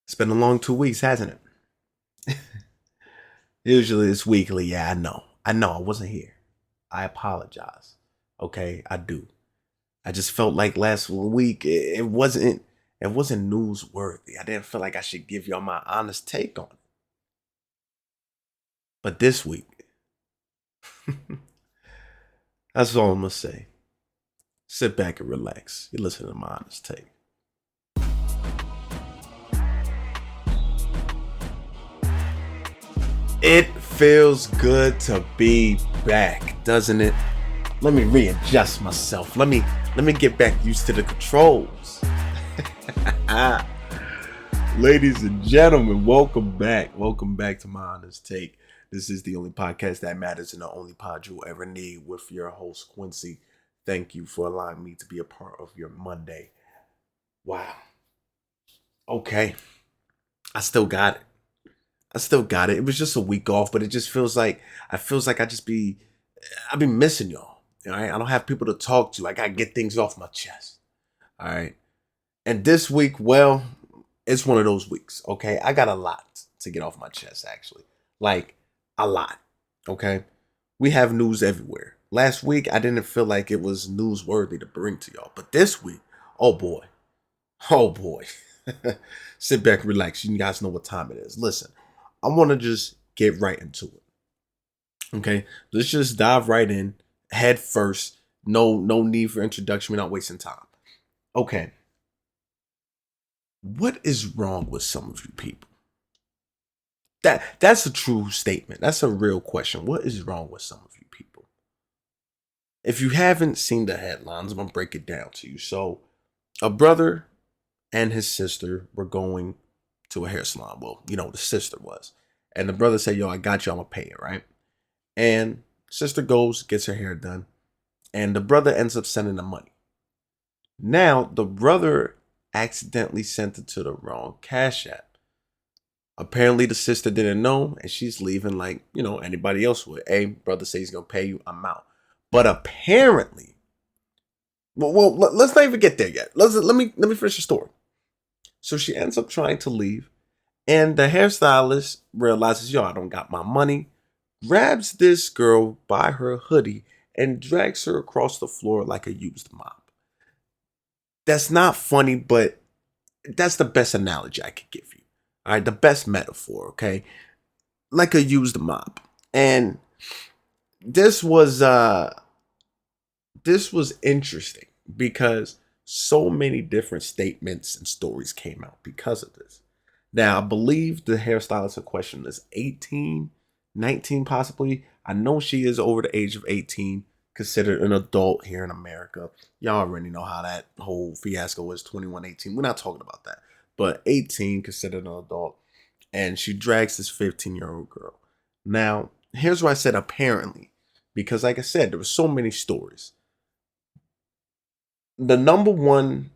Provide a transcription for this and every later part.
It's been a long 2 weeks, hasn't it? Usually it's weekly. Yeah, I know. I wasn't here. I apologize. Okay, I do. I just felt like last week it wasn't newsworthy. I didn't feel like I should give y'all my honest take on it. But this week, that's all I'm gonna say. Sit back and relax. You listen to my honest take. It feels good to be back, doesn't it? Let me readjust myself. Let me get back used to the controls. Ladies and gentlemen, welcome back. Welcome back to my honest take. This is the only podcast that matters and the only pod you'll ever need with your host Quincy. Thank you for allowing me to be a part of your Monday. Wow. Okay. I still got it. It was just a week off, but it just feels like I be missing y'all. All right. I don't have people to talk to. I gotta get things off my chest. All right. And this week, well, it's one of those weeks. Okay. I got a lot to get off my chest, actually. Like a lot. Okay. We have news everywhere. Last week, I didn't feel like it was newsworthy to bring to y'all. But this week, oh boy. Oh boy. Sit back, relax. You guys know what time it is. Listen, I want to just get right into it. Okay, let's just dive right in, head first. No need for introduction. We're not wasting time. Okay, what is wrong with some of you people? That's a true statement. That's a real question. What is wrong with some of you people? If you haven't seen the headlines, I'm gonna break it down to you. So, a brother and his sister were going to a hair salon. Well, the sister was. And the brother said, yo, I got you. I'm going to pay it, right? And sister goes, gets her hair done. And the brother ends up sending the money. Now, the brother accidentally sent it to the wrong Cash App. Apparently, the sister didn't know. And she's leaving like, anybody else would. Hey, brother says he's going to pay you. I'm out. But apparently, well, let's not even get there yet. Let me finish the story. So she ends up trying to leave. And the hairstylist realizes, yo, I don't got my money. Grabs this girl by her hoodie and drags her across the floor like a used mop. That's not funny, but that's the best analogy I could give you. All right, the best metaphor, okay? Like a used mop. And this was interesting because so many different statements and stories came out because of this. Now, I believe the hairstylist in question is 18, 19 possibly. I know she is over the age of 18, considered an adult here in America. Y'all already know how that whole fiasco was, 21, 18. We're not talking about that. But 18, considered an adult. And she drags this 15-year-old girl. Now, here's why I said apparently. Because like I said, there were so many stories. The number one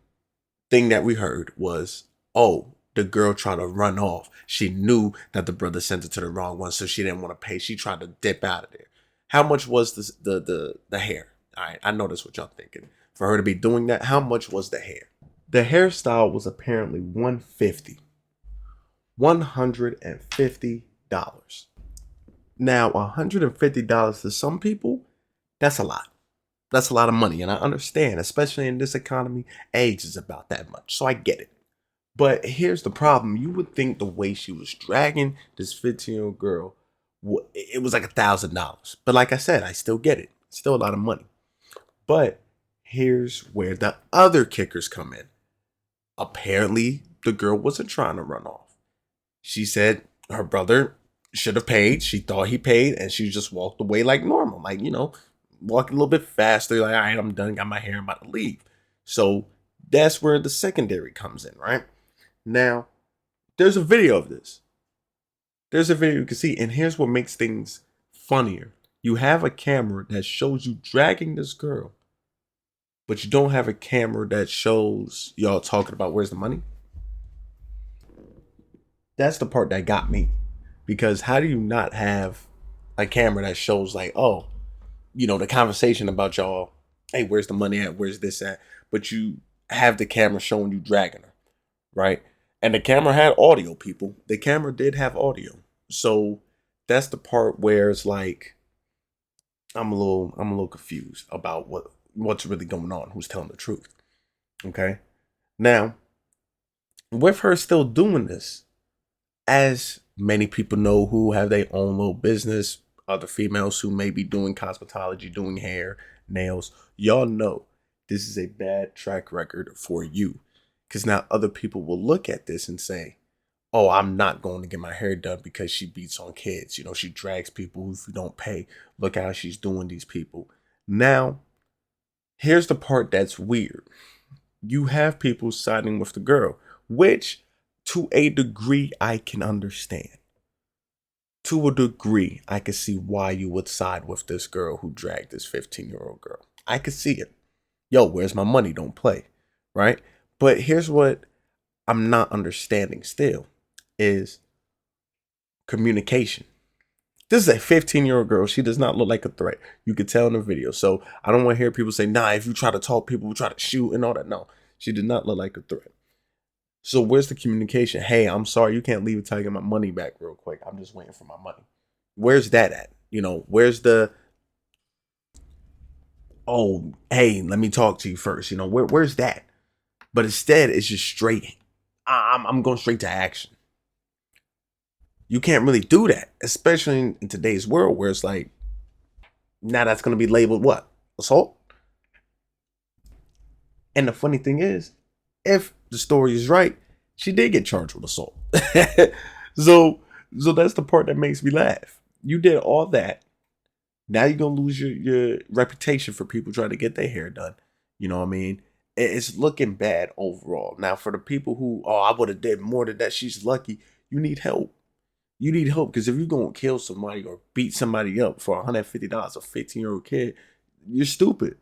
thing that we heard was, oh, the girl tried to run off. She knew that the brother sent it to the wrong one, so she didn't want to pay. She tried to dip out of there. How much was the hair? All right, I know that's what y'all thinking. For her to be doing that, how much was the hair? The hairstyle was apparently $150. Now, $150 to some people, that's a lot. That's a lot of money, and I understand, especially in this economy, age is about that much, so I get it. But here's the problem. You would think the way she was dragging this 15-year-old girl, it was like $1,000. But like I said, I still get it. It's still a lot of money. But here's where the other kickers come in. Apparently, the girl wasn't trying to run off. She said her brother should have paid. She thought he paid, and she just walked away like normal. Like, walking a little bit faster. Like, all right, I'm done. Got my hair. I'm about to leave. So that's where the secondary comes in, right? Now, there's a video of this. There's a video you can see, and here's what makes things funnier. You have a camera that shows you dragging this girl, but you don't have a camera that shows y'all talking about where's the money. That's the part that got me. Because how do you not have a camera that shows like, oh, the conversation about y'all, hey, where's the money at? Where's this at? But you have the camera showing you dragging her, right? And the camera had audio, people. The camera did have audio. So that's the part where it's like I'm a little confused about what's really going on, who's telling the truth. Okay? Now, with her still doing this, as many people know who have their own little business, other females who may be doing cosmetology, doing hair, nails, y'all know this is a bad track record for you. Because now other people will look at this and say, oh, I'm not going to get my hair done because she beats on kids. You know, she drags people who don't pay. Look how she's doing these people. Now, here's the part that's weird. You have people siding with the girl, which to a degree I can understand. To a degree, I can see why you would side with this girl who dragged this 15-year-old girl. I could see it. Yo, where's my money? Don't play. Right? But here's what I'm not understanding still is communication. This is a 15-year-old girl. She does not look like a threat. You could tell in the video. So I don't want to hear people say, nah, if you try to talk, people will try to shoot and all that. No, she did not look like a threat. So where's the communication? Hey, I'm sorry, you can't leave until I get my money back real quick. I'm just waiting for my money. Where's that at? You know, where's the, oh, hey, let me talk to you first. You know, where's that? But instead, it's just straight. I'm going straight to action. You can't really do that, especially in today's world where it's like, now that's going to be labeled what? Assault? And the funny thing is, if the story is right, she did get charged with assault. so that's the part that makes me laugh. You did all that. Now you're going to lose your reputation for people trying to get their hair done. You know what I mean? It's looking bad overall. Now, for the people who, oh, I would have did more than that, she's lucky. You need help. You need help because if you're going to kill somebody or beat somebody up for $150, a 15-year-old kid, you're stupid.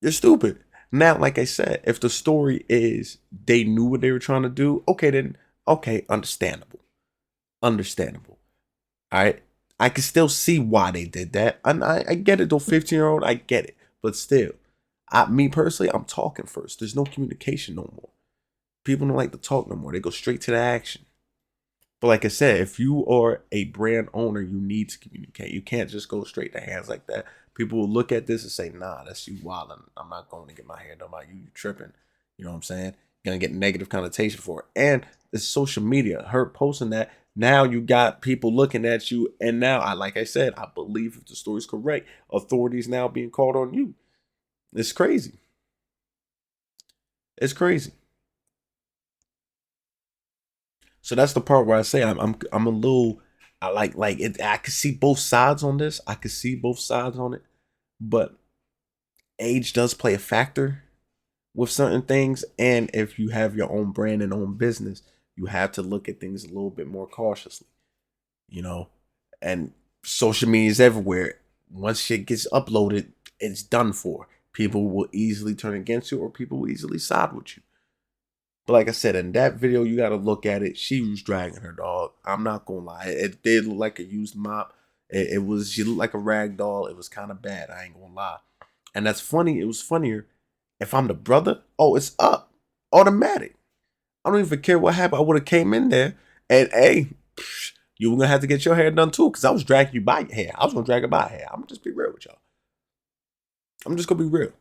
You're stupid. Now, like I said, if the story is they knew what they were trying to do, okay, then, okay, understandable. Understandable. All right. I can still see why they did that. And I get it, though, 15-year-old, I get it. But still, me personally, I'm talking first. There's no communication no more. People don't like to talk no more. They go straight to the action. But like I said, if you are a brand owner, you need to communicate. You can't just go straight to hands like that. People will look at this and say, nah, that's you wilding. I'm not going to get my hair done by you. You tripping. You know what I'm saying? You're going to get negative connotation for it. And it's social media. Her posting that. Now you got people looking at you. And now, like I said, I believe if the story's correct, authorities now being called on you. It's crazy. It's crazy. So that's the part where I say I'm a little, I like it. I can see both sides on this. I can see both sides on it, but age does play a factor with certain things. And if you have your own brand and own business, you have to look at things a little bit more cautiously, you know. And social media is everywhere. Once shit gets uploaded, it's done for. People will easily turn against you, or people will easily side with you. But like I said, in that video, you got to look at it. She was dragging her dog. I'm not going to lie. It did look like a used mop. She looked like a rag doll. It was kind of bad. I ain't going to lie. And that's funny. It was funnier. If I'm the brother, oh, it's up. Automatic. I don't even care what happened. I would have came in there and, hey, you were going to have to get your hair done too, because I was dragging you by your hair. I was going to drag it by hair. I'm going to just be real with y'all. I'm just going to be real.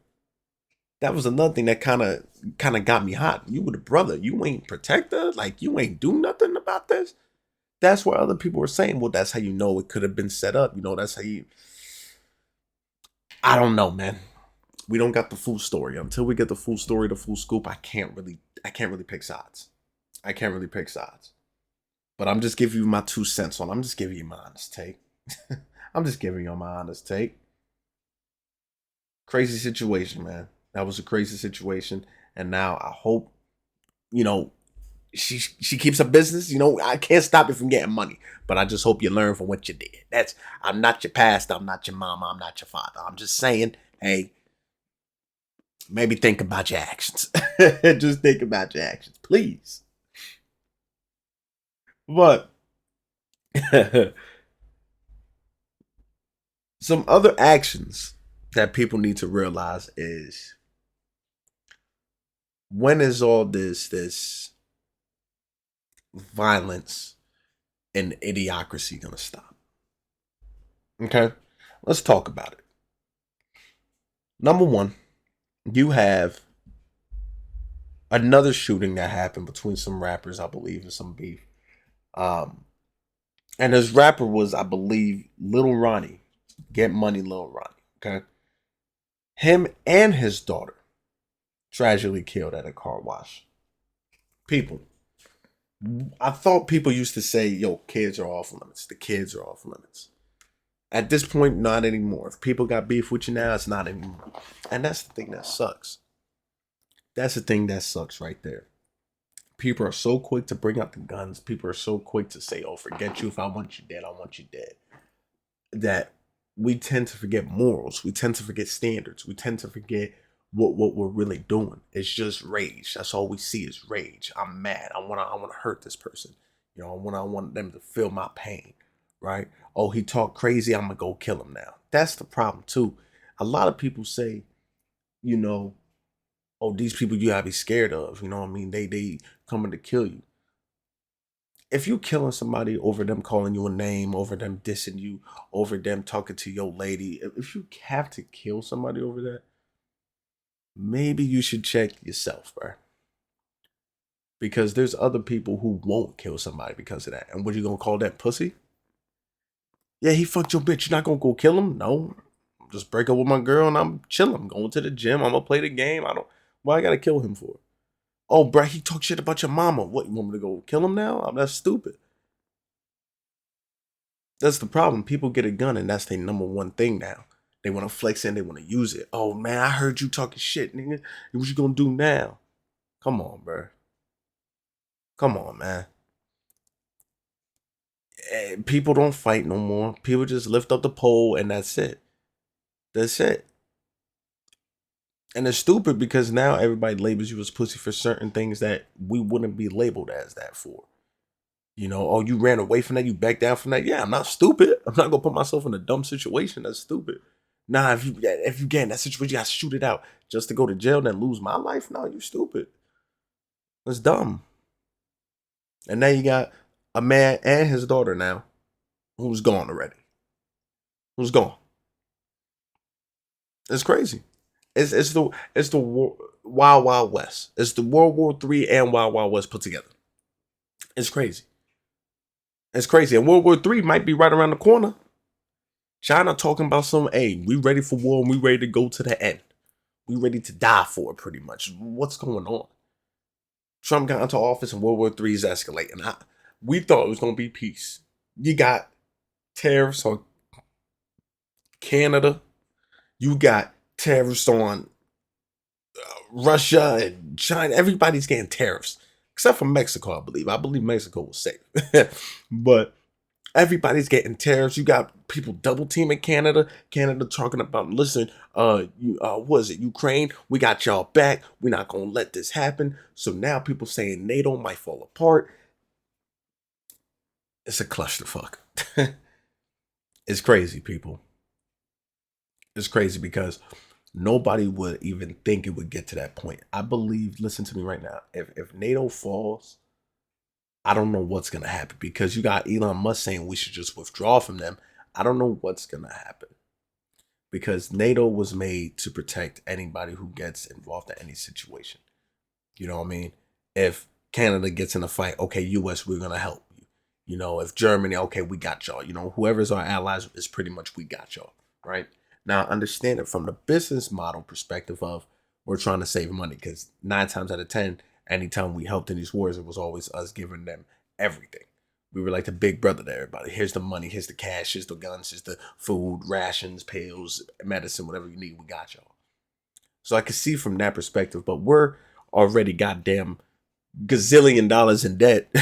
That was another thing that kind of got me hot. You were the brother. You ain't protector. Like, you ain't do nothing about this. That's what other people were saying. Well, that's how you know it could have been set up. You know, that's how you... I don't know, man. We don't got the full story. Until we get the full story, the full scoop, I can't really pick sides. I can't really pick sides. But I'm just giving you my 2 cents on it. I'm just giving you my honest take. I'm just giving you my honest take. Crazy situation, man. That was a crazy situation. And now I hope, you know, she keeps her business. You know, I can't stop you from getting money. But I just hope you learn from what you did. I'm not your pastor. I'm not your mama. I'm not your father. I'm just saying, hey, maybe think about your actions. Just think about your actions, please. But some other actions that people need to realize is, when is all this violence and idiocracy gonna stop? Okay, let's talk about it. Number one, you have another shooting that happened between some rappers, I believe, and some beef. Um, and his rapper was, I believe, Little Ronnie. Get Money, Little Ronnie. Okay, him and his daughter tragically killed at a car wash. People, I thought people used to say, "Yo, kids are off limits. The kids are off limits." At this point, not anymore. If people got beef with you now, it's not anymore. And that's the thing that sucks. That's the thing that sucks right there. People are so quick to bring out the guns. People are so quick to say, "Oh, forget you. If I want you dead, I want you dead." That we tend to forget morals. We tend to forget standards. We tend to forget what we're really doing. It's just rage. That's all we see is rage. I'm mad. I wanna hurt this person. You know, I want them to feel my pain. Right? Oh, he talked crazy. I'm gonna go kill him now. That's the problem too. A lot of people say, you know, oh, these people you gotta be scared of. You know what I mean? They coming to kill you. If you killing somebody over them calling you a name, over them dissing you, over them talking to your lady, if you have to kill somebody over that, maybe you should check yourself, bro. Because there's other people who won't kill somebody because of that. And what you gonna call that pussy? Yeah, he fucked your bitch. You're not gonna go kill him? No. Just break up with my girl and I'm chilling. I'm going to the gym. I'm gonna play the game. I don't why I gotta kill him for? Oh, bro, he talked shit about your mama. What, you want me to go kill him now? That's stupid. That's the problem. People get a gun and that's their number one thing now. They want to flex and they want to use it. Oh man, I heard you talking shit, nigga. What you gonna do now? Come on, bro. Come on, man. People don't fight no more. People just lift up the pole and that's it. That's it. And it's stupid because now everybody labels you as pussy for certain things that we wouldn't be labeled as that for. You know, oh, you ran away from that, you backed down from that. Yeah, I'm not stupid. I'm not gonna put myself in a dumb situation. That's stupid. Nah, if you get in that situation, you gotta shoot it out just to go to jail and then lose my life. No, you stupid. That's dumb. And now you got a man and his daughter now who's gone already. Who's gone? It's crazy. It's the Wild Wild West. It's the World War III and Wild Wild West put together. It's crazy. It's crazy. And World War III might be right around the corner. China talking about some, hey, we ready for war and we ready to go to the end. We ready to die for it, pretty much. What's going on? Trump got into office and World War III is escalating. We thought it was going to be peace. You got tariffs on Canada. You got tariffs on Russia and China. Everybody's getting tariffs. Except for Mexico, I believe. I believe Mexico was safe. But everybody's getting tariffs. You got people double teaming Canada. Canada talking about, listen, what is it, Ukraine? We got y'all back. We're not gonna let this happen. So now people saying NATO might fall apart. It's a clusterfuck. It's crazy, people. It's crazy because nobody would even think it would get to that point. I believe, listen to me right now. If NATO falls, I don't know what's gonna happen because you got Elon Musk saying we should just withdraw from them. I don't know what's gonna happen because NATO was made to protect anybody who gets involved in any situation. You know what I mean? If Canada gets in a fight, okay, US, we're gonna help you. You know, if Germany, okay, we got y'all. You know, whoever's our allies is pretty much we got y'all, right? Now, understand it from the business model perspective of we're trying to save money because 9 times out of 10, anytime we helped in these wars, it was always us giving them everything. We were like the big brother to everybody. Here's the money, here's the cash, here's the guns, here's the food, rations, pills, medicine, whatever you need, we got y'all. So I can see from that perspective, but we're already goddamn gazillion dollars in debt.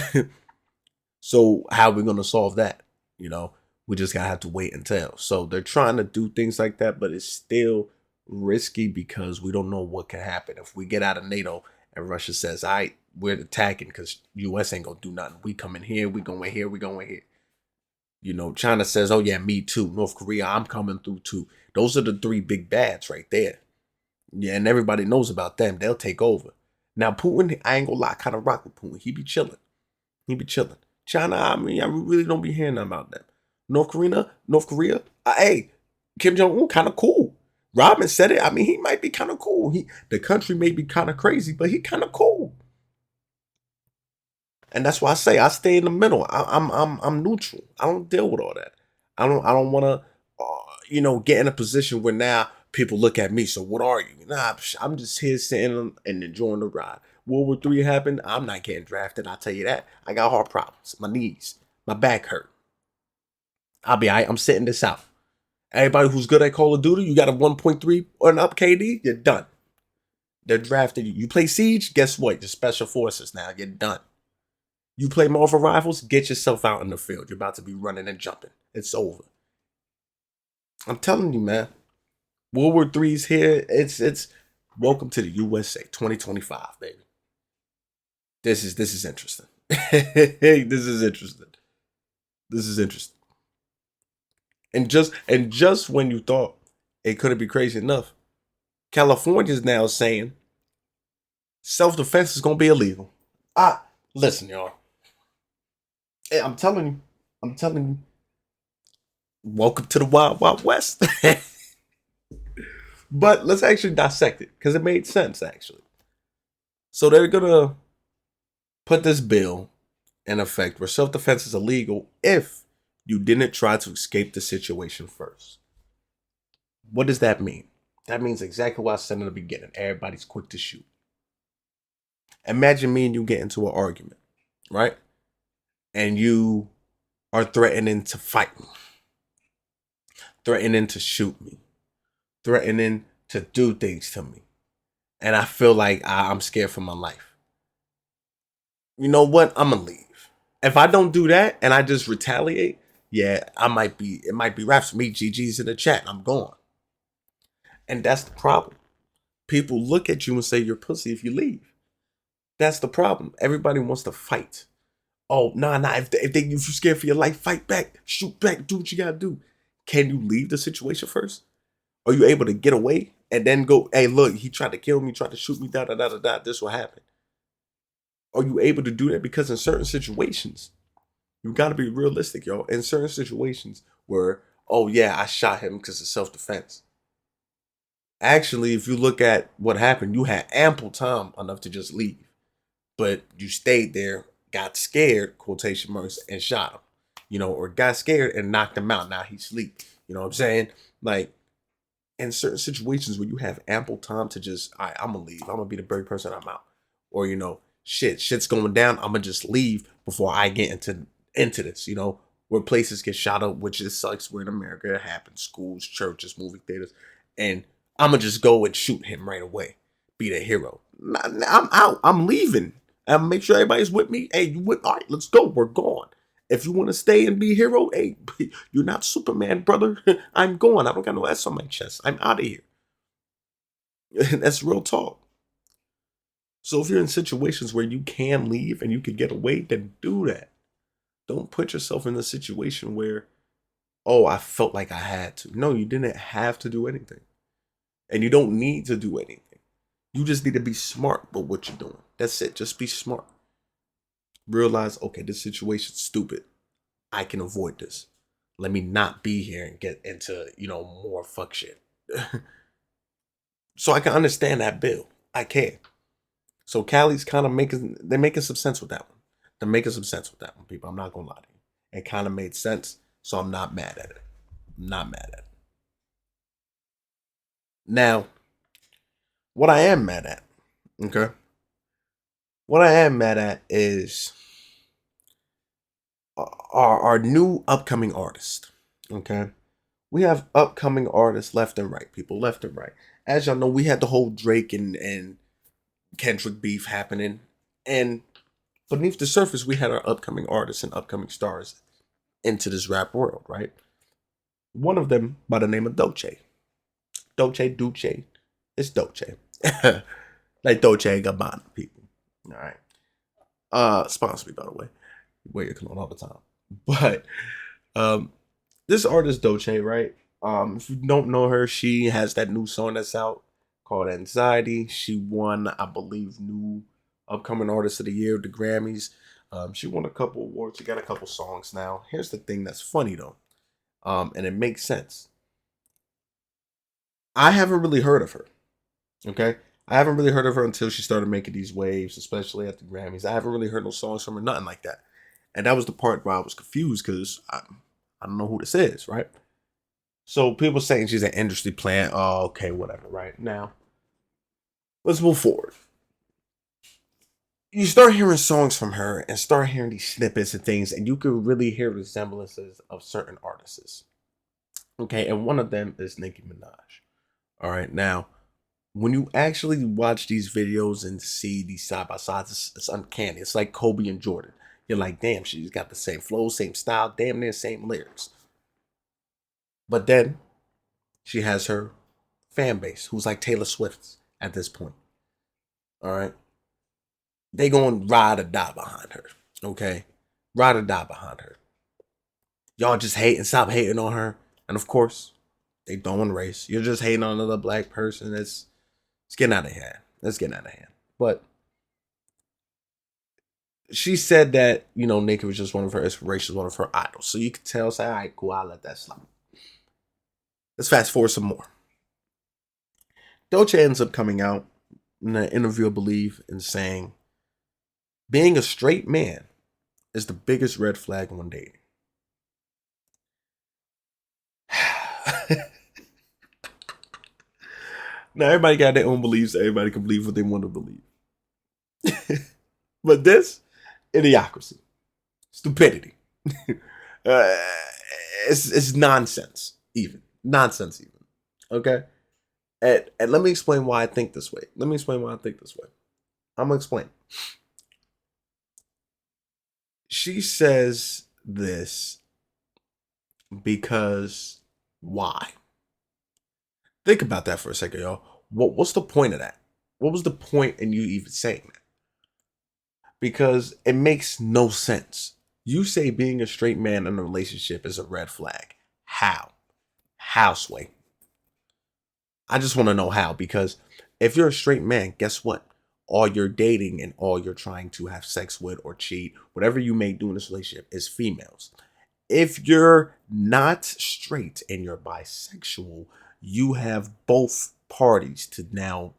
So how are we gonna solve that? You know, we just gotta have to wait and tell. So they're trying to do things like that, but it's still risky because we don't know what can happen. If we get out of NATO and Russia says, all right, we're attacking because US ain't gonna do nothing. We come in here, we going here, we going here. You know, China says, oh yeah, me too. North Korea, I'm coming through too. Those are the three big bads right there. Yeah, and everybody knows about them. They'll take over. Now, Putin, I ain't gonna lie, kind of rock with Putin. He be chilling. He be chilling. China, I mean, I really don't be hearing nothing about them. North Korea. Hey, Kim Jong Un, kind of cool. Robin said it. I mean, he might be kind of cool. The country may be kind of crazy, but he kind of cool. And that's why I say I stay in the middle. I'm neutral. I don't deal with all that. I don't want to, get in a position where now people look at me. So what are you? Nah, I'm just here sitting and enjoying the ride. World War III happened. I'm not getting drafted. I'll tell you that. I got heart problems. My knees, my back hurt. I'll be alright. I'm sitting this out. Everybody who's good at Call of Duty, you got a 1.3 or an up KD, you're done. They're drafted you. You play Siege, guess what? You're Special Forces now. You're done. You play Marvel Rivals, get yourself out in the field. You're about to be running and jumping. It's over. I'm telling you, man. World War III's here. It's welcome to the USA 2025, baby. This is interesting. This is interesting. This is interesting. And just when you thought it couldn't be crazy enough, California's now saying self-defense is gonna be illegal. Listen, y'all. I'm telling you. I'm telling you. Welcome to the Wild Wild West. But let's actually dissect it because it made sense actually. So they're gonna put this bill in effect where self-defense is illegal if you didn't try to escape the situation first. What does that mean? That means exactly what I said in the beginning. Everybody's quick to shoot. Imagine me and you get into an argument, right? And you are threatening to fight me, threatening to shoot me, threatening to do things to me. And I feel like I'm scared for my life. You know what? I'm going to leave. If I don't do that and I just retaliate, yeah, it might be raps for me. GG's in the chat. I'm gone. And that's the problem. People look at you and say you're pussy if you leave. That's the problem. Everybody wants to fight. Oh, nah. If you're scared for your life, fight back, shoot back, do what you gotta do. Can you leave the situation first? Are you able to get away and then go, hey, look, he tried to kill me, tried to shoot me, da da da da da. This will happen. Are you able to do that? Because in certain situations, you gotta be realistic, y'all. In certain situations where, oh yeah, I shot him because of self-defense. Actually, if you look at what happened, you had ample time enough to just leave. But you stayed there, got scared, quotation marks, and shot him. Or got scared and knocked him out. Now he's asleep. You know what I'm saying? Like, in certain situations where you have ample time to just, all right, I'm gonna leave. I'm gonna be the very person, I'm out. Or, shit's going down. I'm gonna just leave before I get into this, where places get shot up, which is sucks. We're in America, it happens. Schools, churches, movie theaters. And I'm gonna just go and shoot him right away. Be the hero. I'm out. I'm leaving. And make sure everybody's with me. Hey, you with? All right, let's go. We're gone. If you want to stay and be a hero, hey, you're not Superman, brother. I'm going. I don't got no S on my chest. I'm out of here. That's real talk. So if you're in situations where you can leave and you can get away, then do that. Don't put yourself in a situation where, oh, I felt like I had to. No, you didn't have to do anything. And you don't need to do anything. You just need to be smart with what you're doing. That's it. Just be smart. Realize, okay, this situation's stupid. I can avoid this. Let me not be here and get into, more fuck shit. So I can understand that bill. I can. So Cali's kind of they're making some sense with that one. They're making some sense with that one, people. I'm not going to lie to you. It kind of made sense, so I'm not mad at it. I'm not mad at it. Now, what I am mad at, okay? What I am mad at is our new upcoming artist, okay? We have upcoming artists left and right, people, left and right. As y'all know, we had the whole Drake and Kendrick beef happening. And beneath the surface, we had our upcoming artists and upcoming stars into this rap world, right? One of them by the name of Doechii. Doechii. It's Doechii. Like Dolce & Gabbana, people. All right. Sponsor me, by the way. Wear your cologne all the time. But this artist Doechii, right? If you don't know her, she has that new song that's out called Anxiety. She won, I believe, new upcoming artist of the year, the Grammys. She won a couple awards. She got a couple songs now. Here's the thing that's funny though, and it makes sense. I haven't really heard of her. Okay, I haven't really heard of her until she started making these waves, especially at the Grammys. I haven't really heard no songs from her, nothing like that. And that was the part where I was confused because I don't know who this is, right? So people saying she's an industry plant. Oh, okay, whatever. Right now, let's move forward. You start hearing songs from her and start hearing these snippets and things, and you can really hear resemblances of certain artists. Okay, and one of them is Nicki Minaj. All right, now when you actually watch these videos and see these side by sides, it's uncanny. It's like Kobe and Jordan. You're like, damn, she's got the same flow, same style, damn near same lyrics. But then she has her fan base, who's like Taylor Swift's at this point. All right, they going to ride or die behind her. Okay, ride or die behind her. Y'all just hate and stop hating on her. And of course, they throwing race. You're just hating on another black person. It's getting out of hand. It's getting out of hand. But she said that, Nicki was just one of her inspirations, one of her idols. So you could tell, say, all right, cool, I'll let that slide. Let's fast forward some more. Doechii ends up coming out in an interview, I believe, and saying, being a straight man is the biggest red flag when dating. Now, everybody got their own beliefs. Everybody can believe what they want to believe. But this, idiocracy, stupidity. uh, it's nonsense, even. Nonsense, even. Okay? And let me explain why I think this way. I'm going to explain. She says this because why? Think about that for a second, y'all. What's the point of that? What was the point in you even saying that? Because it makes no sense. You say being a straight man in a relationship is a red flag. How? How, Sway? I just want to know how, because if you're a straight man, guess what? All you're dating and all you're trying to have sex with or cheat, whatever you may do in this relationship, is females. If you're not straight and you're bisexual, you have both parties to now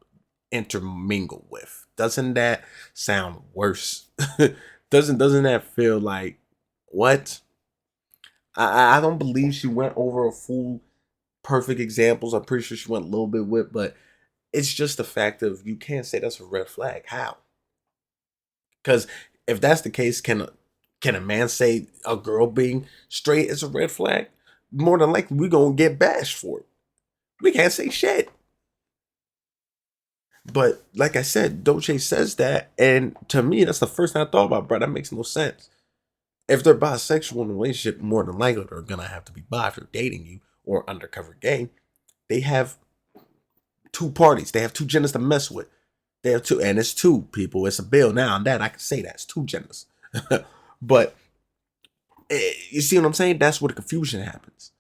intermingle with. Doesn't that sound worse? doesn't that feel like what? I don't believe she went over a full perfect examples. I'm pretty sure she went a little bit with, but it's just the fact of you can't say that's a red flag. How? Because if that's the case, can a man say a girl being straight is a red flag? More than likely, we're gonna get bashed for it. We can't say shit. But like I said, Doechii says that, and to me, that's the first thing I thought about, bro. That makes no sense. If they're bisexual in a relationship, more than likely they're gonna have to be bi if they're dating you or undercover gay. They have two parties. They have two genders to mess with. They have two, and it's two people. It's a bill now and that. I can say that it's two genders. But you see what I'm saying? That's where the confusion happens.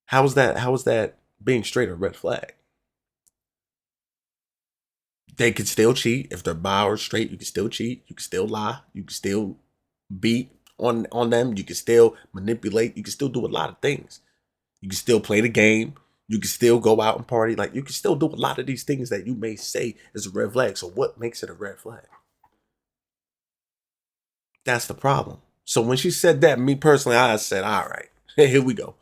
How is that? How is that being straight a red flag? They could still cheat if they're bi or straight. You can still cheat. You can still lie. You can still beat on them. You can still manipulate. You can still do a lot of things. You can still play the game. You can still go out and party. Like you can still do a lot of these things that you may say is a red flag. So what makes it a red flag? That's the problem. So when she said that, me personally, I said, all right, here we go.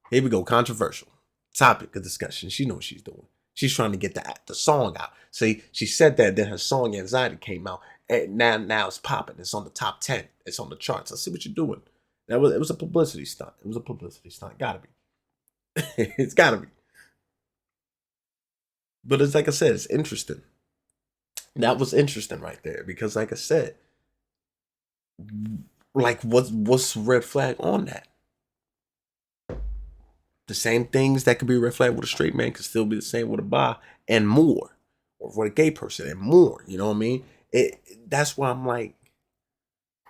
Here we go. Controversial topic of discussion. She knows what she's doing. She's trying to get the song out. See, she said that, then her song Anxiety came out. And now it's popping. It's on the top 10. It's on the charts. I see what you're doing. It was a publicity stunt. It was a publicity stunt. Gotta be. It's gotta be. But it's like I said, it's interesting. That was interesting right there. Because like I said, like what's red flag on that? The same things that could be red flag with a straight man could still be the same with a bi and more. Or with a gay person and more. You know what I mean? That's why I'm like,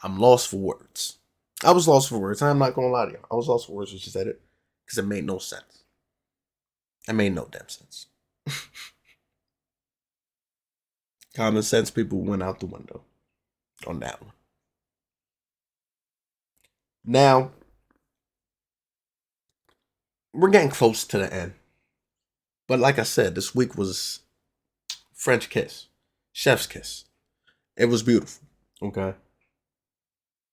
I'm lost for words. I was lost for words. I'm not gonna lie to you. I was lost for words when she said it. Because it made no sense. It made no damn sense. Common sense people went out the window on that one. Now, we're getting close to the end. But like I said, this week was French kiss, chef's kiss. It was beautiful. Okay.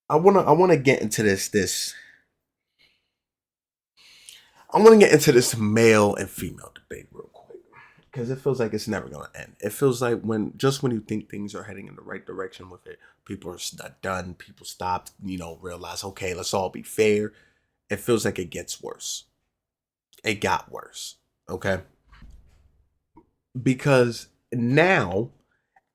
I wanna get into this I wanna get into this male and female debate real quick. Because it feels like it's never gonna end. It feels like when you think things are heading in the right direction with it, people are done, people stopped, realize, okay, let's all be fair. It feels like it gets worse. It got worse. Okay. Because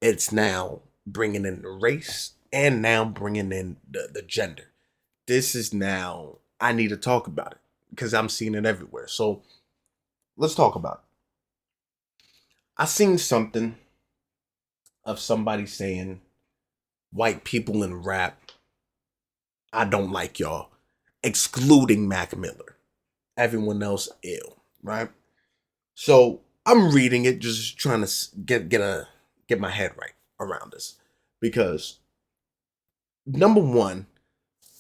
it's now bringing in the race and now bringing in the gender. This is now, I need to talk about it because I'm seeing it everywhere. So let's talk about it. I seen something of somebody saying white people in rap, I don't like y'all, excluding Mac Miller. Everyone else ill, right? So I'm reading it, just trying to get my head right around this, because number one,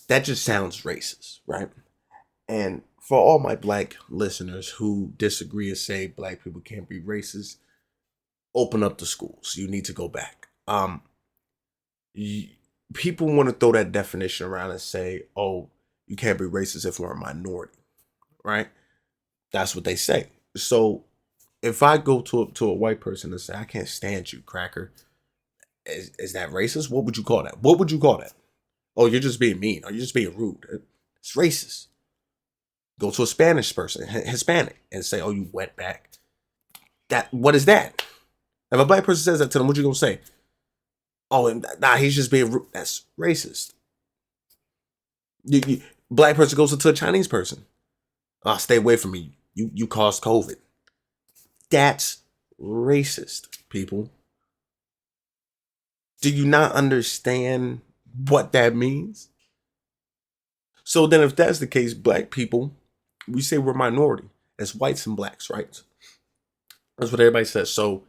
that just sounds racist, right? And for all my black listeners who disagree and say black people can't be racist, open up the schools. You need to go back. Y- People want to throw that definition around and say, "Oh, you can't be racist if we're a minority," right? That's what they say. So if I go to a white person and say, "I can't stand you, cracker," is that racist? What would you call that? What would you call that? Oh, you're just being mean. Or you're just being rude. It's racist. Go to a Spanish person, Hispanic, and say, "Oh, you wetback." What is that? If a black person says that to them, what you gonna say? Oh, nah, he's just being rude. That's racist. Black person goes to a Chinese person. Oh, stay away from me. You caused COVID. That's racist, people. Do you not understand what that means? So then, if that's the case, black people, we say we're minority as whites and blacks, right? That's what everybody says. So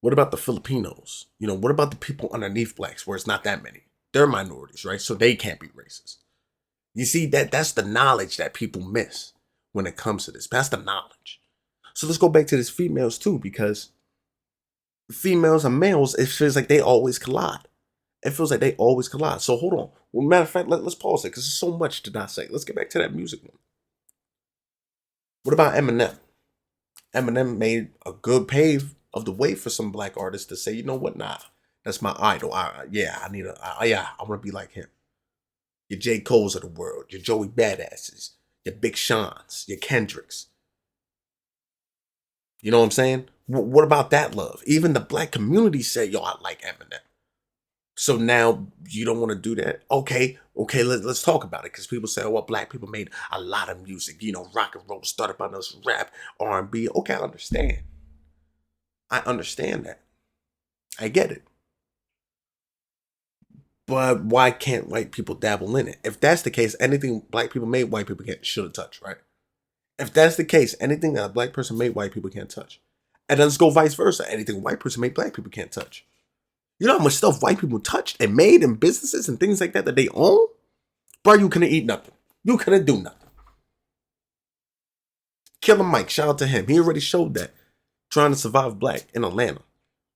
what about the Filipinos? What about the people underneath blacks where it's not that many? They're minorities, right? So they can't be racist. You see, that's the knowledge that people miss when it comes to this. That's the knowledge. So let's go back to this females too, because females and males, it feels like they always collide. It feels like they always collide. So hold on. Well, matter of fact, let's pause it because there's so much to dissect. Let's get back to that music one. What about Eminem? Eminem made a good pave of the way for some black artists to say, you know what, nah, that's my idol. I want to be like him. Your J. Cole's of the world, your Joey Badasses, your Big Sean's, your Kendricks. You know what I'm saying? What about that love? Even the black community said, yo, I like Eminem. So now you don't want to do that? Okay, let's talk about it. Because people say, oh, well, black people made a lot of music. Rock and roll started by us, rap, R&B. Okay, I understand. I understand that. I get it. But why can't white people dabble in it? If that's the case, anything black people made, white people can't should have touched, right? If that's the case, anything that a black person made, white people can't touch. And then let's go vice versa. Anything a white person made, black people can't touch. You know how much stuff white people touched and made in businesses and things like that they own? Bro, you couldn't eat nothing. You couldn't do nothing. Killer Mike, shout out to him. He already showed that. Trying to survive black in Atlanta.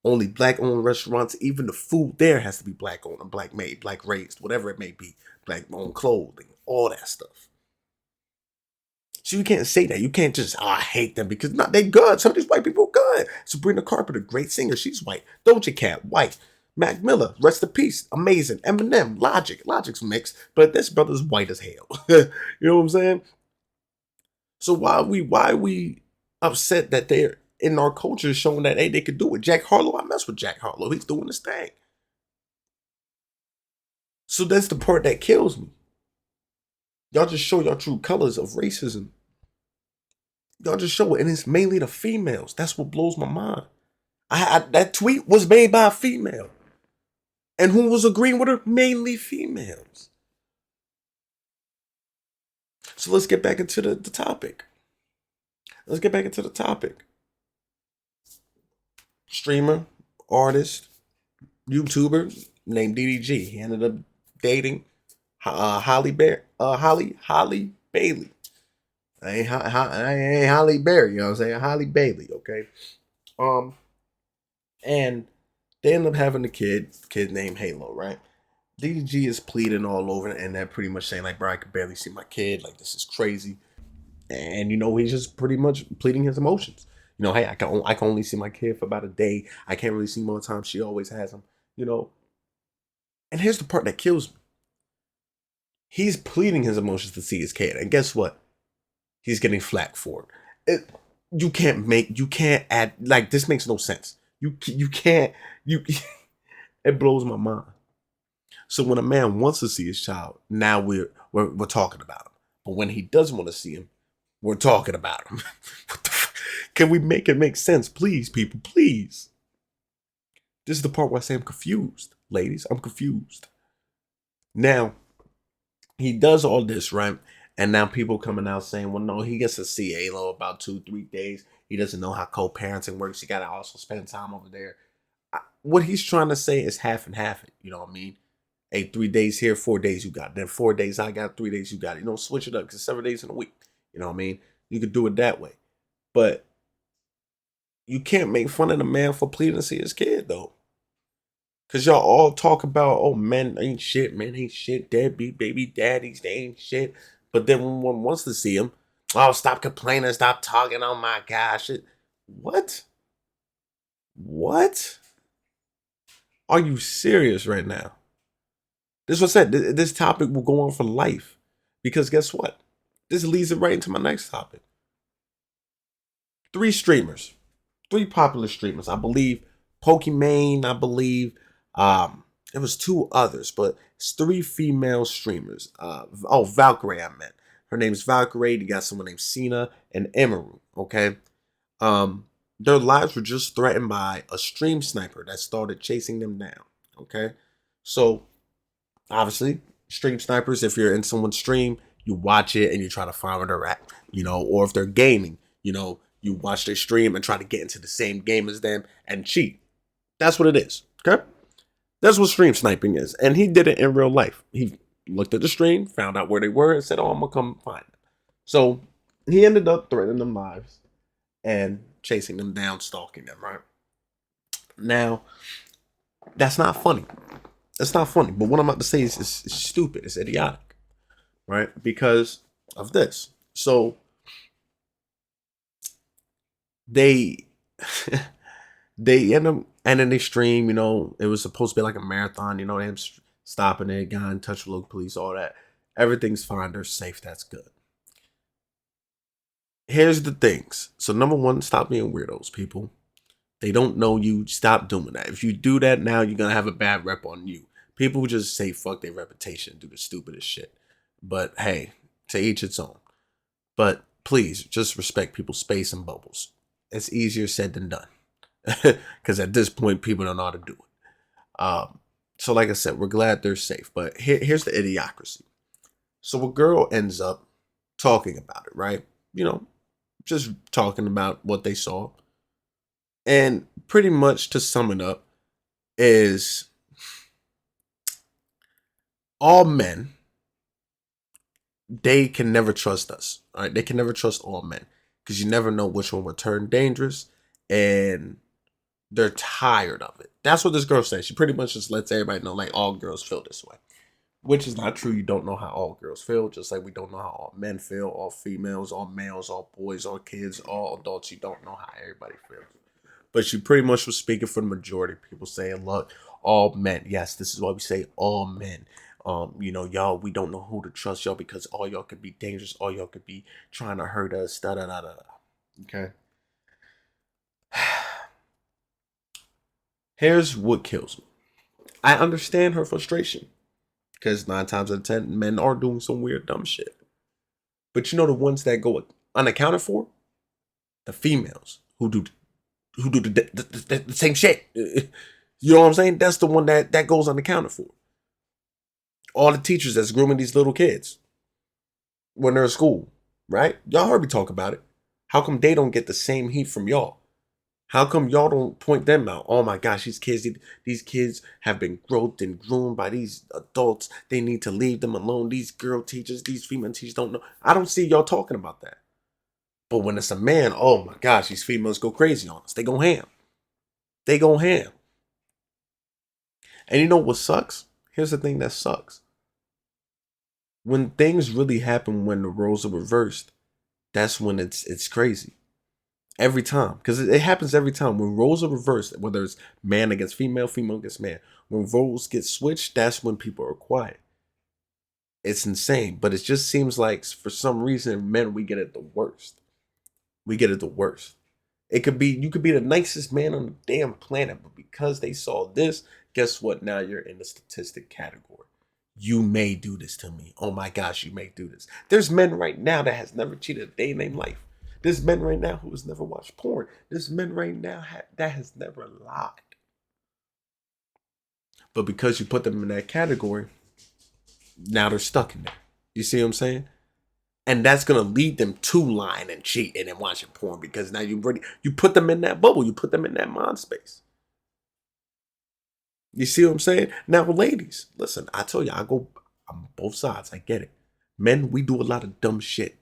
Only black owned restaurants, even the food there has to be black owned and black made, black raised, whatever it may be. Black owned clothing, all that stuff. So you can't say that. You can't just, I hate them because not they good. Some of these white people are good. Sabrina Carpenter, great singer, she's white. Doechii, white. Mac Miller, rest in peace, amazing. Eminem, Logic's mixed, but this brother's white as hell. You know what I'm saying? So why we upset that they're in our culture showing that hey they could do it? Jack Harlow, I mess with Jack Harlow. He's doing his thing. So that's the part that kills me. Y'all just show your true colors of racism. Y'all just show it, and it's mainly the females. That's what blows my mind. That tweet was made by a female, and who was agreeing with her? Mainly females. So let's get back into the topic. Let's get back into the topic. Streamer, artist, YouTuber named DDG. He ended up dating Holly Bear. Holly Bailey. I ain't Holly Berry, you know what I'm saying? Holly Bailey, okay? Um, and they end up having a kid named Halo, right? DDG is pleading all over, and they're pretty much saying like, bro, I can barely see my kid, like this is crazy, and he's just pretty much pleading his emotions. Hey, I can only see my kid for about a day. I can't really see more time. She always has him, you know. And here's the part that kills me. He's pleading his emotions to see his kid, and guess what? He's getting flack for it. You can't add, like, this makes no sense. You can't you. It blows my mind. So when a man wants to see his child, now we're talking about him. But when he doesn't want to see him, we're talking about him. What the fuck? Can we make it make sense, please, people? Please. This is the part where I say I'm confused, ladies. I'm confused. Now he does all this, right? And now people coming out saying, well, no, he gets to see Halo about 2-3 days. He doesn't know how co-parenting works. He got to also spend time over there. What he's trying to say is half and half it. You know what I mean? Hey, 3 days here, 4 days you got. Then 4 days I got, 3 days you got. Switch it up because 7 days in a week. You know what I mean? You could do it that way. But you can't make fun of the man for pleading to see his kid, though. Because y'all all talk about, oh, men ain't shit, deadbeat baby daddies, they ain't shit. But then when one wants to see him, oh, stop complaining, stop talking, oh my gosh. What? What? Are you serious right now? This was said, this topic will go on for life. Because guess what? This leads it right into my next topic. 3 streamers. 3 popular streamers. I believe Pokimane, I believe it was 2 others, but it's 3 female streamers. Valkyrie, I meant. Her name's Valkyrie. You got someone named Cena and Emeru, okay? Their lives were just threatened by a stream sniper that started chasing them down, okay? So, obviously, stream snipers, if you're in someone's stream, you watch it and you try to find where they're at, or if they're gaming, you watch their stream and try to get into the same game as them and cheat. That's what it is, okay? That's what stream sniping is. And he did it in real life. He looked at the stream, found out where they were, and said, oh, I'm going to come find them. So he ended up threatening them lives and chasing them down, stalking them, right? Now, that's not funny. That's not funny. But what I'm about to say is stupid. It's idiotic, right? Because of this. So they end up ending the stream, it was supposed to be like a marathon, them stopping it, got in touch with local police, all that. Everything's fine, they're safe, that's good. Here's the things. So number 1, stop being weirdos, people. They don't know you, stop doing that. If you do that now, you're gonna have a bad rep on you. People who just say fuck their reputation, do the stupidest shit. But hey, to each its own. But please, just respect people's space and bubbles. It's easier said than done. Because at this point, people don't know how to do it. So like I said, we're glad they're safe. But here's the idiocracy. So a girl ends up talking about it, right? Just talking about what they saw. And pretty much to sum it up is all men, they can never trust us. All right, they can never trust all men because you never know which one will turn dangerous, and they're tired of it. That's what this girl says. She pretty much just lets everybody know, like, all girls feel this way, which is not true. You don't know how all girls feel, just like we don't know how all men feel, all females, all males, all boys, all kids, all adults. You don't know how everybody feels. But she pretty much was speaking for the majority of people, saying, look, all men. Yes, this is why we say all men. Y'all, we don't know who to trust y'all because all y'all could be dangerous. All y'all could be trying to hurt us. Da da da da. Okay. Here's what kills me. I understand her frustration because 9 times out of 10, men are doing some weird, dumb shit. But the ones that go unaccounted for? The females who do the same shit. You know what I'm saying? That's the one that goes unaccounted for. All the teachers that's grooming these little kids when they're in school, right? Y'all heard me talk about it. How come they don't get the same heat from y'all? How come y'all don't point them out? Oh my gosh, these kids have been groped and groomed by these adults. They need to leave them alone. These girl teachers, these female teachers don't know. I don't see y'all talking about that. But when it's a man, oh my gosh, these females go crazy on us. They go ham. They go ham. And you know what sucks? Here's the thing that sucks. When things really happen, when the roles are reversed, that's when it's crazy. Every time. Because it happens every time. When roles are reversed, whether it's man against female, female against man, when roles get switched, that's when people are quiet. It's insane. But it just seems like for some reason, men, we get it the worst. We get it the worst. It could be, you could be the nicest man on the damn planet, but because they saw this, guess what? Now you're in the statistic category. You may do this to me. Oh my gosh, you may do this. There's men right now that has never cheated a day in their life. There's men right now who has never watched porn. There's men right now that has never lied. But because you put them in that category, now they're stuck in there. You see what I'm saying? And that's gonna lead them to lying and cheating and watching porn because now you put them in that bubble, you put them in that mind space. You see what I'm saying? Now, ladies, listen, I tell you, I go on both sides. I get it. Men, we do a lot of dumb shit.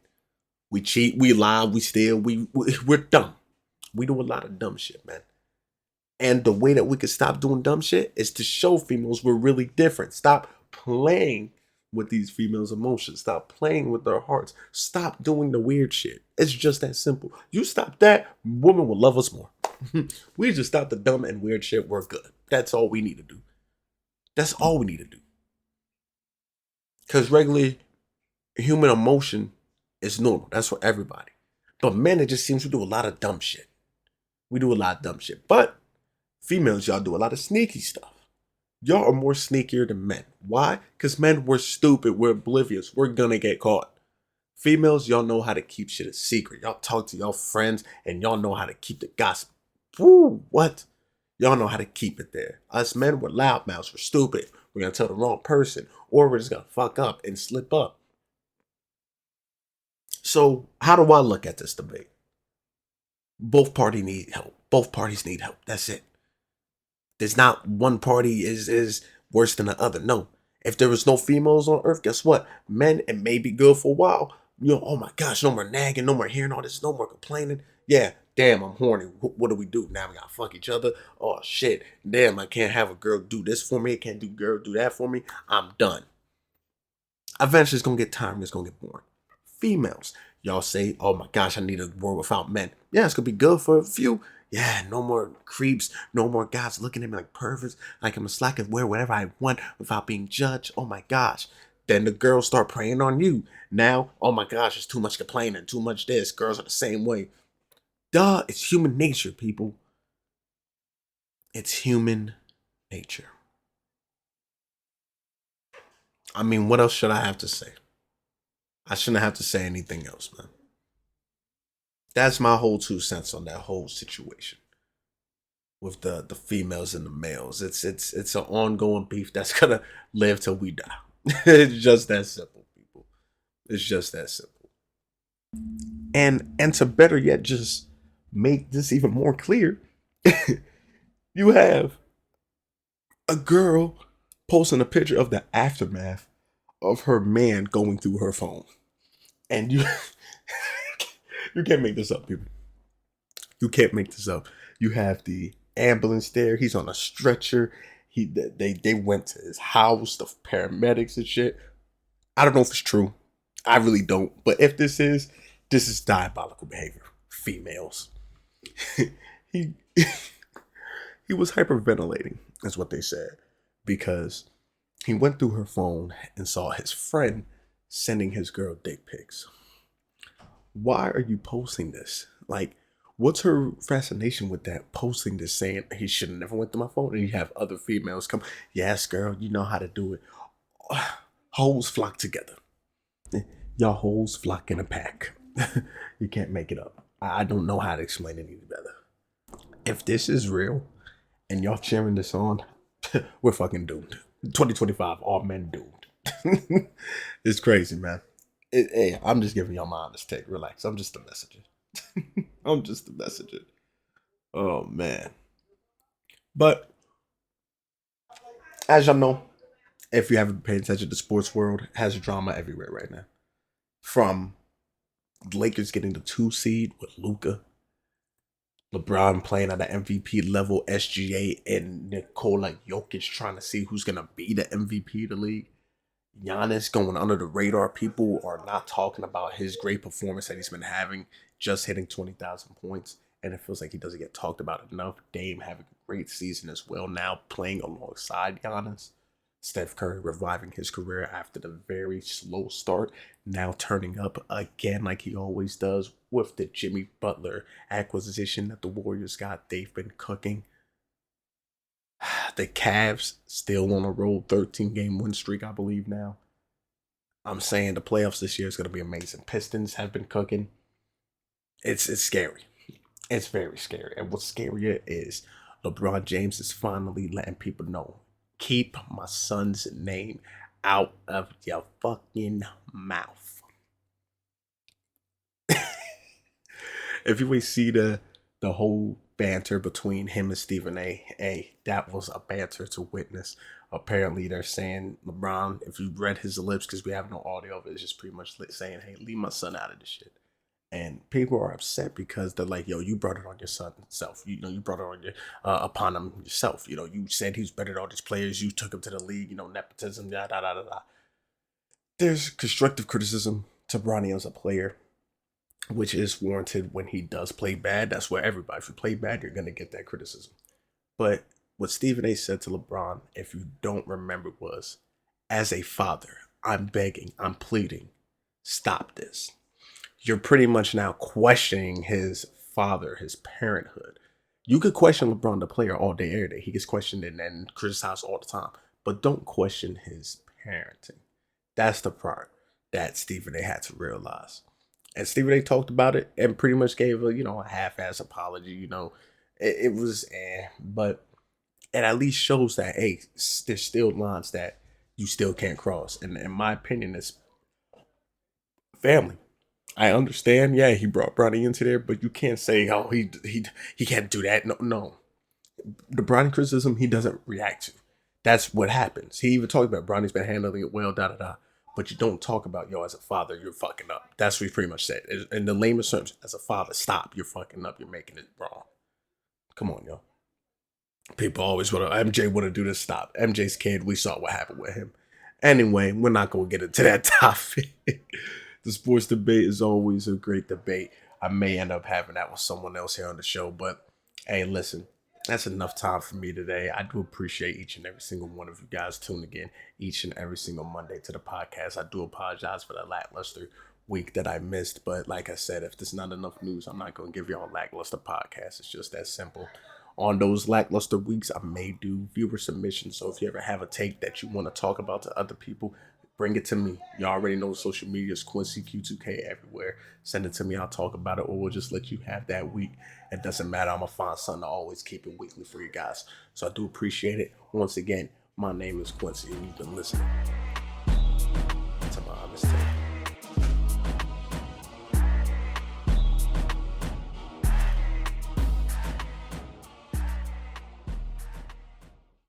We cheat, we lie, we steal, we're dumb. We do a lot of dumb shit, man. And the way that we can stop doing dumb shit is to show females we're really different. Stop playing with these females' emotions. Stop playing with their hearts. Stop doing the weird shit. It's just that simple. You stop that, women will love us more. We just stop the dumb and weird shit. We're good. That's all we need to do. That's all we need to do. Because regularly, human emotion is normal. That's for everybody. But men, it just seems to do a lot of dumb shit. We do a lot of dumb shit. But females, y'all do a lot of sneaky stuff. Y'all are more sneakier than men. Why? Because men, we're stupid. We're oblivious. We're gonna get caught. Females, y'all know how to keep shit a secret. Y'all talk to y'all friends and y'all know how to keep the gossip. Woo, what? Y'all know how to keep it there. Us men, we're loudmouths. We're stupid. We're gonna tell the wrong person, or we're just gonna fuck up and slip up. So, how do I look at this debate? Both parties need help. Both parties need help. That's it. There's not one party is worse than the other. No. If there was no females on earth, guess what? Men, it may be good for a while. You know, oh my gosh, no more nagging, no more hearing all this, no more complaining. Yeah, damn, I'm horny. What do we do? Now we gotta fuck each other. Oh shit. Damn, I can't have a girl do this for me. I can't do girl do that for me. I'm done. Eventually it's gonna get tiring, it's gonna get boring. Females, y'all say, oh my gosh, I need a world without men. Yeah, it's gonna be good for a few. Yeah, no more creeps, no more guys looking at me like perverts, like I'm a slack and wear whatever I want without being judged. Oh my gosh. Then the girls start preying on you. Now, oh my gosh, it's too much complaining, too much this. Girls are the same way. Duh, it's human nature, people. It's human nature. I mean, what else should I have to say? I shouldn't have to say anything else, man. That's my whole 2 cents on that whole situation with the females and the males. It's an ongoing beef that's gonna live till we die. It's just that simple, people. It's just that simple. And to better yet, just make this even more clear, you have a girl posting a picture of the aftermath of her man going through her phone, and you you can't make this up, people. You can't make this up. You have the ambulance there. He's on a stretcher. They went to his house, the paramedics and shit. I don't know if it's true. I really don't. But if this is diabolical behavior. Females. he he was hyperventilating, is what they said, because he went through her phone and saw his friend sending his girl dick pics. Why are you posting this? Like, what's her fascination with that? Posting this, saying he should have never went to my phone, and you have other females come, yes, girl, you know how to do it. Hoes flock together. Y'all hoes flock in a pack. You can't make it up. I don't know how to explain it any better. If this is real and y'all cheering this on, we're fucking doomed. 2025, all men doomed. It's crazy, man. Hey, I'm just giving y'all my honest take. Relax. I'm just a messenger. I'm just a messenger. Oh man. But as y'all know, if you haven't paid attention, the sports world has drama everywhere right now. From the Lakers getting the 2 seed with Luca, LeBron playing at the MVP level, SGA and Nikola Jokic trying to see who's gonna be the MVP of the league. Giannis going under the radar. People are not talking about his great performance that he's been having, just hitting 20,000 points. And it feels like he doesn't get talked about enough. Dame having a great season as well, now playing alongside Giannis. Steph Curry reviving his career after the very slow start, now turning up again like he always does with the Jimmy Butler acquisition that the Warriors got. They've been cooking. The Cavs still on a roll, 13-game win streak, I believe now. I'm saying the playoffs this year is going to be amazing. Pistons have been cooking. It's scary. It's very scary. And what's scarier is LeBron James is finally letting people know, keep my son's name out of your fucking mouth. If you see the whole banter between him and Stephen A, that was a banter to witness. Apparently, they're saying LeBron, if you read his lips, because we have no audio of it, it's just pretty much saying, "Hey, leave my son out of this shit." And people are upset because they're like, "Yo, you brought it on your son self. You brought it on your upon him yourself. You said he's better than all these players. You took him to the league. Nepotism, da da da da da." There's constructive criticism to Bronny as a player, which is warranted when he does play bad. That's where everybody, if you play bad, you're gonna get that criticism. But what Stephen A said to LeBron, if you don't remember, was, "As a father, I'm begging, I'm pleading, stop this." You're pretty much now questioning his father, his parenthood. You could question LeBron the player all day, every day. He gets questioned and criticized all the time. But don't question his parenting. That's the part that Stephen A had to realize. And Stephen A talked about it and pretty much gave a half-ass apology. It was but it at least shows that, hey, there's still lines that you still can't cross. And in my opinion, it's family. I understand. Yeah, he brought Bronny into there, but you can't say, "Oh, he can't do that." No, no. The Bronny criticism he doesn't react to. That's what happens. He even talked about Bronny's been handling it well, da da da. But you don't talk about, yo, as a father, you're fucking up. That's what he pretty much said. In the lamest terms, as a father, stop. You're fucking up. You're making it wrong. Come on, yo. People always want to. MJ want to do this. Stop. MJ's kid. We saw what happened with him. Anyway, we're not going to get into that topic. The sports debate is always a great debate. I may end up having that with someone else here on the show, but hey, listen, that's enough time for me today. I do appreciate each and every single one of you guys tuning in each and every single Monday to the podcast. I do apologize for the lackluster week that I missed, but like I said, if there's not enough news, I'm not going to give y'all a lackluster podcast. It's just that simple. On those lackluster weeks, I may do viewer submissions. So if you ever have a take that you want to talk about to other people, bring it to me. You already know social media is Quincy Q2K everywhere. Send it to me. I'll talk about it, or we'll just let you have that week. It doesn't matter. I'm going to find something to always keep it weekly for you guys. So I do appreciate it. Once again, my name is Quincy, and you've been listening.